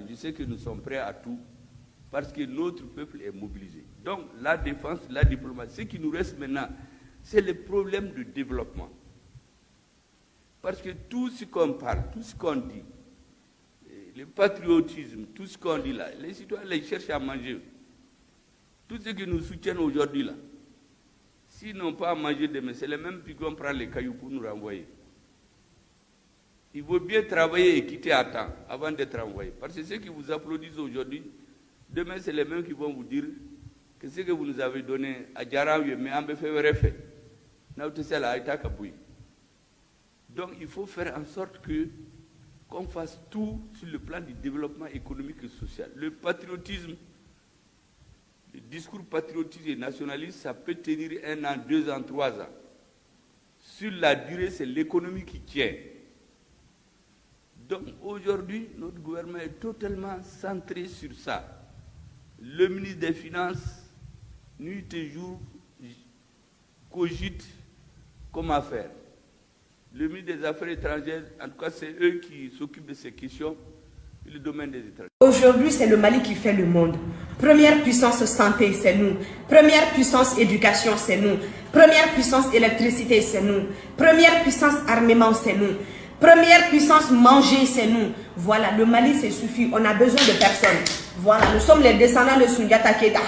Je sais que nous sommes prêts à tout parce que notre peuple est mobilisé. Donc la défense, la diplomatie, ce qui nous reste maintenant, c'est le problème de développement. Parce que tout ce qu'on parle, tout ce qu'on dit, le patriotisme, tout ce qu'on dit là, les citoyens les cherchent à manger. Tout ce qui nous soutiennent aujourd'hui là, s'ils n'ont pas à manger demain, c'est les mêmes qui vont prendre les cailloux pour nous renvoyer. Il vaut bien travailler et quitter à temps avant d'être envoyé. Parce que ceux qui vous applaudissent aujourd'hui, demain c'est les mêmes qui vont vous dire que ce que vous nous avez donné à Djaraouye, mais en fait, donc il faut faire en sorte qu'on fasse tout sur le plan du développement économique et social. Le patriotisme, le discours patriotique et nationaliste, ça peut tenir 1 an, 2 ans, 3 ans. Sur la durée, c'est l'économie qui tient. Donc aujourd'hui, notre gouvernement est totalement centré sur ça. Le ministre des Finances, nuit et jour, cogite comment faire. Le ministre des Affaires étrangères, en tout cas, c'est eux qui s'occupent de ces questions, le domaine des étrangers. Aujourd'hui, c'est le Mali qui fait le monde. Première puissance santé, c'est nous. Première puissance éducation, c'est nous. Première puissance électricité, c'est nous. Première puissance armement, c'est nous. Première puissance manger, c'est nous. Voilà, le Mali, c'est suffit. On a besoin de personne. Voilà, nous sommes les descendants de Sundiata Keita.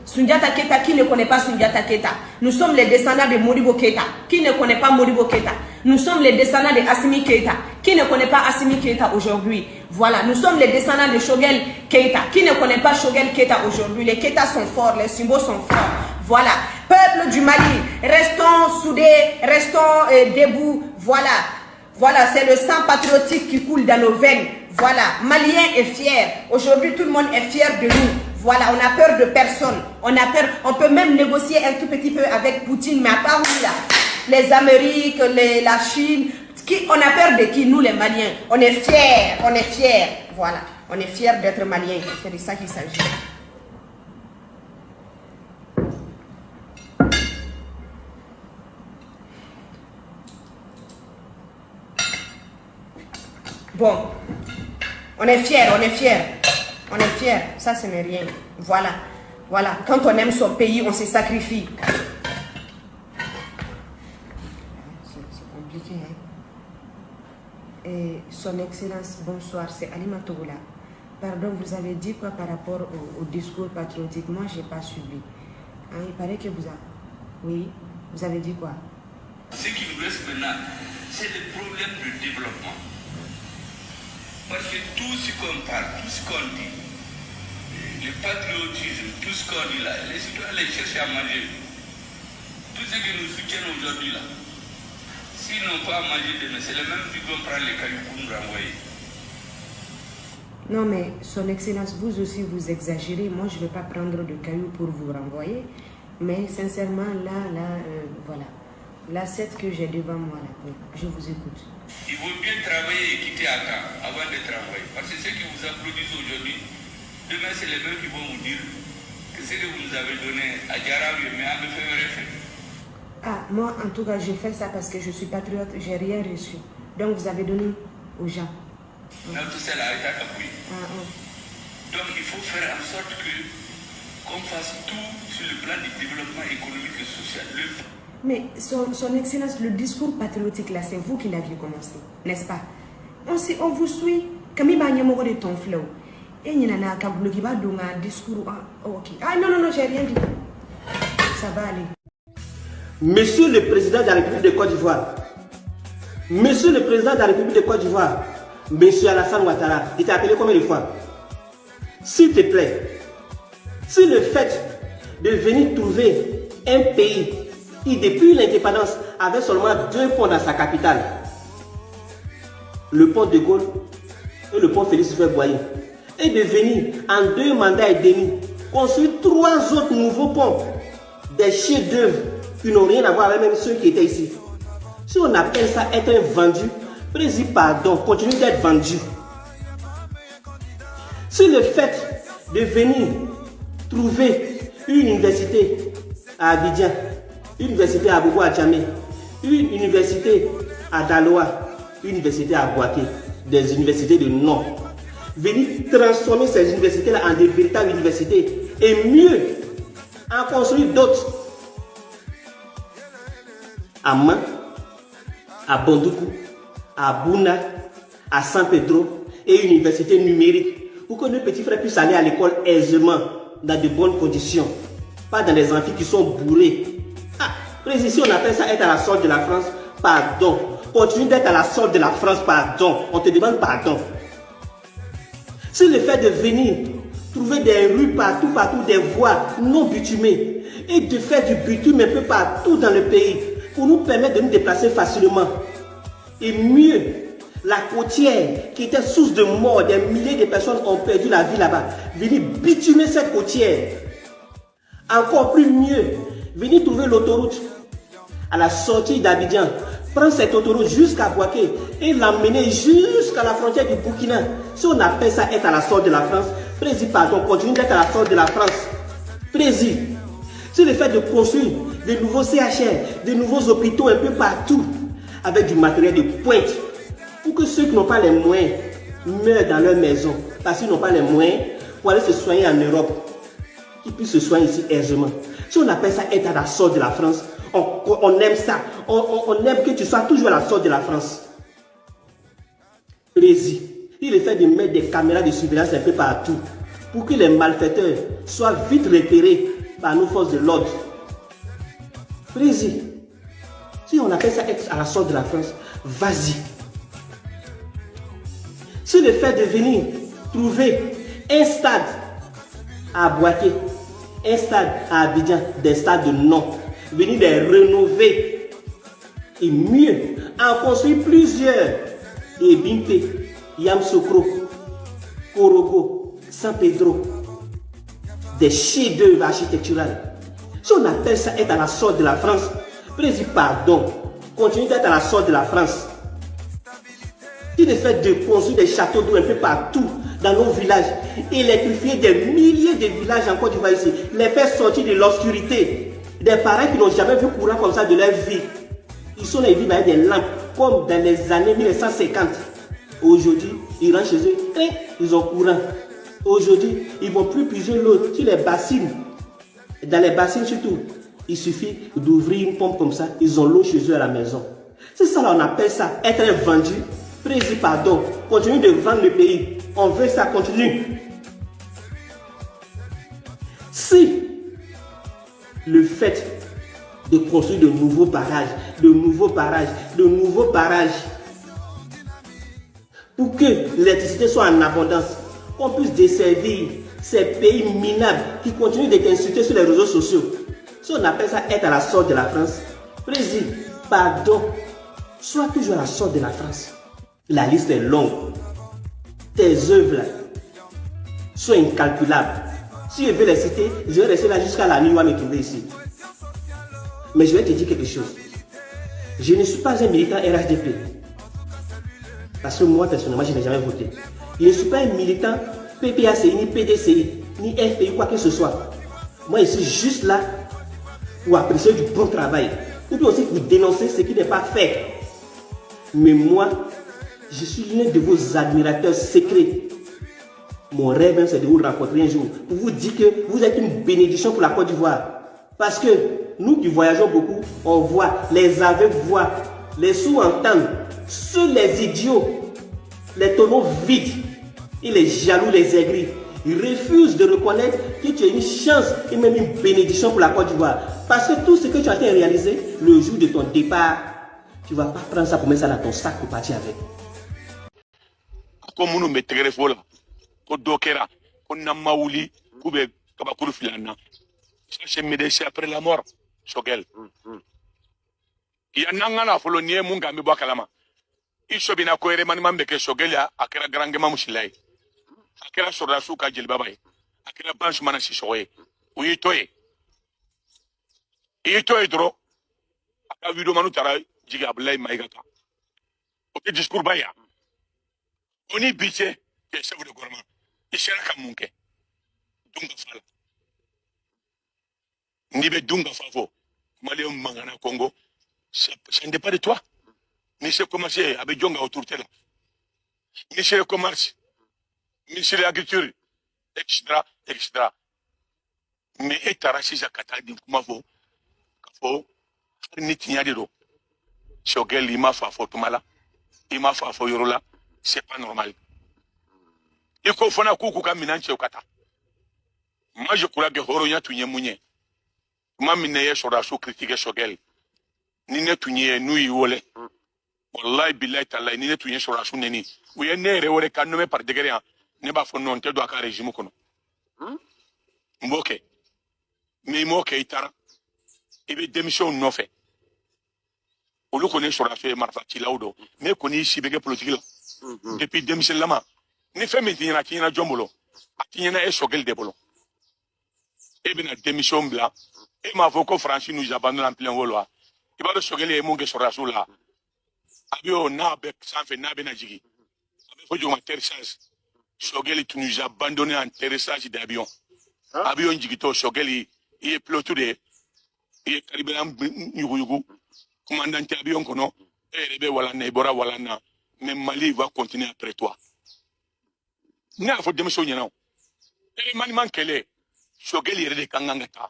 Sundiata Keita, qui ne connaît pas Sundiata Keita? Nous sommes les descendants de Modibo Keita. Qui ne connaît pas Modibo Keita? Nous sommes les descendants de Assimi Keita. Qui ne connaît pas Assimi Keita aujourd'hui? Voilà, nous sommes les descendants de Shogel Keita. Qui ne connaît pas Shogel Keita aujourd'hui? Les Keita sont forts, les symboles sont forts. Voilà, peuple du Mali, restons soudés, restons debout. Voilà. Voilà, c'est le sang patriotique qui coule dans nos veines. Voilà, Malien est fier. Aujourd'hui, tout le monde est fier de nous. Voilà, on a peur de personne. On a peur, on peut même négocier un tout petit peu avec Poutine, mais à part nous là, les Amériques, la Chine, on a peur de qui? Nous les Maliens. On est fiers, on est fiers. Voilà, on est fiers d'être Maliens. C'est de ça qu'il s'agit. Bon, on est fiers, on est fiers, on est fiers, ça ce n'est rien, voilà, voilà, quand on aime son pays, on se sacrifie. C'est compliqué, hein. Et son Excellence, bonsoir, c'est Alima Togola. Pardon, vous avez dit quoi par rapport au discours patriotique? Moi, je n'ai pas suivi. Hein, il paraît que vous avez... Oui, vous avez dit quoi? Ce qui nous reste maintenant, c'est le problème du développement. Parce que tout ce qu'on parle, tout ce qu'on dit, le patriotisme, tout ce qu'on dit là, les citoyens les cherchent à manger. Tout ce qui nous soutiennent aujourd'hui là, s'ils n'ont pas à manger demain, c'est les mêmes qui vont prendre les cailloux pour nous renvoyer. Non mais, son Excellence, vous aussi vous exagérez. Moi je ne vais pas prendre de cailloux pour vous renvoyer. Mais sincèrement, voilà. L'asset que j'ai devant moi, là, oui, je vous écoute. Il vaut bien travailler et quitter à temps avant de travailler. Parce que ceux qui vous applaudissent aujourd'hui, demain c'est les mêmes qui vont vous dire que ce que vous nous avez donné à Djaraouye, mais à me faire. Ah, moi en tout cas, j'ai fait ça parce que je suis patriote, j'ai rien reçu. Donc vous avez donné aux gens. Donc il faut faire en sorte qu'on fasse tout sur le plan du développement économique et social. Mais son Excellence, le discours patriotique là, c'est vous qui l'aviez commencé, n'est-ce pas? On vous suit. Comme il m'a dit de ton flow. Et il y a un discours. Ok. Ah non, j'ai rien dit. Ça va aller. Monsieur le Président de la République de Côte d'Ivoire, Monsieur le Président de la République de Côte d'Ivoire, Monsieur Alassane Ouattara, il t'a appelé combien de fois? S'il te plaît, si le fait de venir trouver un pays qui, depuis l'indépendance, avait seulement 2 ponts dans sa capitale, le pont de Gaulle et le pont Félix Houphouët-Boigny, et de venir en 2 mandats et demi construire 3 autres nouveaux ponts, des chefs-d'œuvre qui n'ont rien à voir avec même ceux qui étaient ici. Si on appelle ça être un vendu, président, pardon, continue d'être vendu. Si le fait de venir trouver une université à Abidjan, une université à Bobo Adjamé, une université à Daloa, une université à Boaké, des universités de nom, venir transformer ces universités-là en des véritables universités et mieux en construire d'autres à Man, à Bandoukou, à Bouna, à San Pedro et une université numérique pour que nos petits frères puissent aller à l'école aisément dans de bonnes conditions, pas dans des amphis qui sont bourrés. Ah, si on appelle ça être à la sorte de la France, pardon. Continue d'être à la sorte de la France, pardon. On te demande pardon. Si le fait de venir trouver des rues partout, des voies non bitumées et de faire du bitume un peu partout dans le pays pour nous permettre de nous déplacer facilement. Et mieux, la côtière qui était source de mort, des milliers de personnes ont perdu la vie là-bas. Venir bitumer cette côtière. Encore plus mieux, venir trouver l'autoroute à la sortie d'Abidjan. Prendre cette autoroute jusqu'à Boaké et l'emmener jusqu'à la frontière du Burkina. Si on appelle ça être à la sorte de la France, Président, pardon, continue d'être à la sorte de la France. Président, c'est le fait de construire de nouveaux CHR, de nouveaux hôpitaux un peu partout, avec du matériel de pointe, pour que ceux qui n'ont pas les moyens meurent dans leur maison, parce qu'ils n'ont pas les moyens pour aller se soigner en Europe, qu'ils puissent se soigner ici aisément. Si on appelle ça être à la sorte de la France, on aime ça. On aime que tu sois toujours à la sorte de la France. Président, il est fait de mettre des caméras de surveillance un peu partout pour que les malfaiteurs soient vite repérés par nos forces de l'ordre. Président, si on appelle ça être à la sorte de la France, vas-y. Si le fait de venir trouver un stade à Boaké, un stade à Abidjan, des stades de nom, venir les rénover et mieux en construire plusieurs et Bimpe, Yamsokro, Korogo, San Pedro, des chefs-d'œuvre architecturaux. Si on appelle ça être à la sorte de la France, président, pardon, continue d'être à la sorte de la France. Si le fait de construire des châteaux d'eau un peu partout dans nos villages, électrifier des milliers de villages en Côte d'Ivoire ici, les faire sortir de l'obscurité. Des parents qui n'ont jamais vu courant comme ça de leur vie. Ils sont les vivre avec des lampes comme dans les années 1950. Aujourd'hui, ils rentrent chez eux et ils ont courant. Aujourd'hui, ils ne vont plus puiser l'eau sur les bassines. Dans les bassines surtout, il suffit d'ouvrir une pompe comme ça, ils ont l'eau chez eux à la maison. C'est ça, là, on appelle ça être vendu. Président, pardon, continue de vendre le pays. On veut ça, continue. Si le fait de construire de nouveaux barrages, pour que l'électricité soit en abondance, qu'on puisse desservir ces pays minables qui continuent de t'insulter sur les réseaux sociaux. Si on appelle ça être à la sorte de la France, président, pardon, sois toujours à la sorte de la France. La liste est longue. Tes œuvres sont incalculables. Si je veux les citer, je vais rester là jusqu'à la nuit, on va me trouver ici. Mais je vais te dire quelque chose. Je ne suis pas un militant RHDP. Parce que moi, personnellement, je n'ai jamais voté. Je ne suis pas un militant PPACI, ni PDCI, ni FPI, quoi que ce soit. Moi, je suis juste là pour apprécier du bon travail. Ou bien aussi pour dénoncer ce qui n'est pas fait. Mais moi, je suis l'un de vos admirateurs secrets. Mon rêve, c'est de vous rencontrer un jour pour vous dire que vous êtes une bénédiction pour la Côte d'Ivoire. Parce que nous qui voyageons beaucoup, on voit, les aveugles voient, les sourds entendent. Seuls les idiots, les tonneaux vides et les jaloux, les aigris, ils refusent de reconnaître que tu as une chance et même une bénédiction pour la Côte d'Ivoire. Parce que tout ce que tu as été réalisé, le jour de ton départ, tu ne vas pas prendre ça pour mettre ça dans ton sac pour partir avec. Comme nous mettons les folles, comme Dokera, comme Namaouli, comme Kabakuru Filana. Ça, c'est médecin après la mort. Shogel. Il y a un follow nier Mungambi Bakalama. Il se bina koere manimam beke Shogelia, Akera Grangema Mushilai. Akera Sorasuka Jilbabai. Akera Banch Manashishoe. Oui, toy. Et toi, Dro. Aka Vido Manutara, Jigablay Maigata. Ok, discours Baya. On y biche, que chef de gouvernement. Il sera comme Munke. Dunga Fala. Nibe Dunga Favo. Maléon Mangana Congo. Ça ne dépend de toi. Ni c'est commencé avec Djonga autour de là. Ni c'est le commerce. ministre de l'agriculture etc. Mais et taara sisan ka taa di kuma fɔ ka fɔ ni tiɲɛ de don Choguel i ma fa fɔ tuma la i ma fa fɔ yɔrɔ la c'est pas normal i ko fana k'u ka minɛn cɛ u ka taa moi je crois que hɔrɔnya tun ye mun ye tuma min na ye sɔrɔdaso critiquer Choguel ni ne tun ye n'u y'i wele wallahi billahi taalahi ni ne tun ye sɔrɔdaso neni u ye ne yɛrɛ wele ka nommé par décret yan ne b'a fɔ non n tɛ don a ka régime kɔnɔ n b'o kɛ mais i m'o kɛ i taara i bɛ démission nɔfɛ olu kɔni ye sɔrɔdaso ye marifacilaw dɔn mais kɔni y'i si bɛ kɛ politique la depuis denmisɛn lama ni fɛn min t'i ɲɛna a t'i ɲɛna jɔn bolo a t'i ɲɛna e Choguel de bolo e bɛna démission bila e m'a fɔ ko Faransi nous abandonne en plein vol wa i b'a dɔn Choguel ye mun kɛ sɔrɔdaso la avion n'a bɛ sanfɛ n'a bɛna jigin a bɛ fɔ jɔn ma atterrissage Choguel tu nous abandonné en atterrissage d'avion avion jigitɔ Choguel i ye pilote de ye i ye carburant yuguyugu commandant tɛ avion kɔnɔ e yɛrɛ bɛ walan na i bɔra walan na mais Mali va continuer après toi ne y'a fɔ denmuso ɲɛna o maniman kɛlɛ Choguel yɛrɛ de ka kan ka taa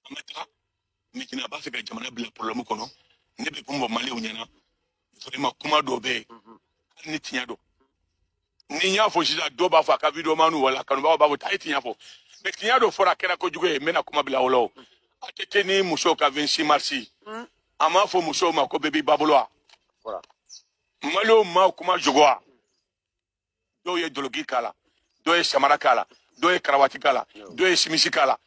a ma taa maintenant a b'a fɛ ka jamana bila problème kɔnɔ ne bɛ kuma Maliw ɲɛna vraiment kuma dɔ bɛ yen hali ni tiɲɛ don ni n y'a fɔ sisan dɔw b'a fɔ a ka vidéo man wala kanubagaw b'a fɔ taa e tiɲɛ fɔ mais tiɲɛ dɔ fɔra a kɛra kojugu ye n bɛna kuma bila o la o a tɛ kɛ ni musow ka 26 mars a m'a fɔ musow ma ko bɛɛ b'i ba bolo wa Maliw ma kuma jogo wa dɔw ye doloki k'a la dɔw ye samara k'a la dɔw ye karawati k'a la dɔw ye simisi k'a la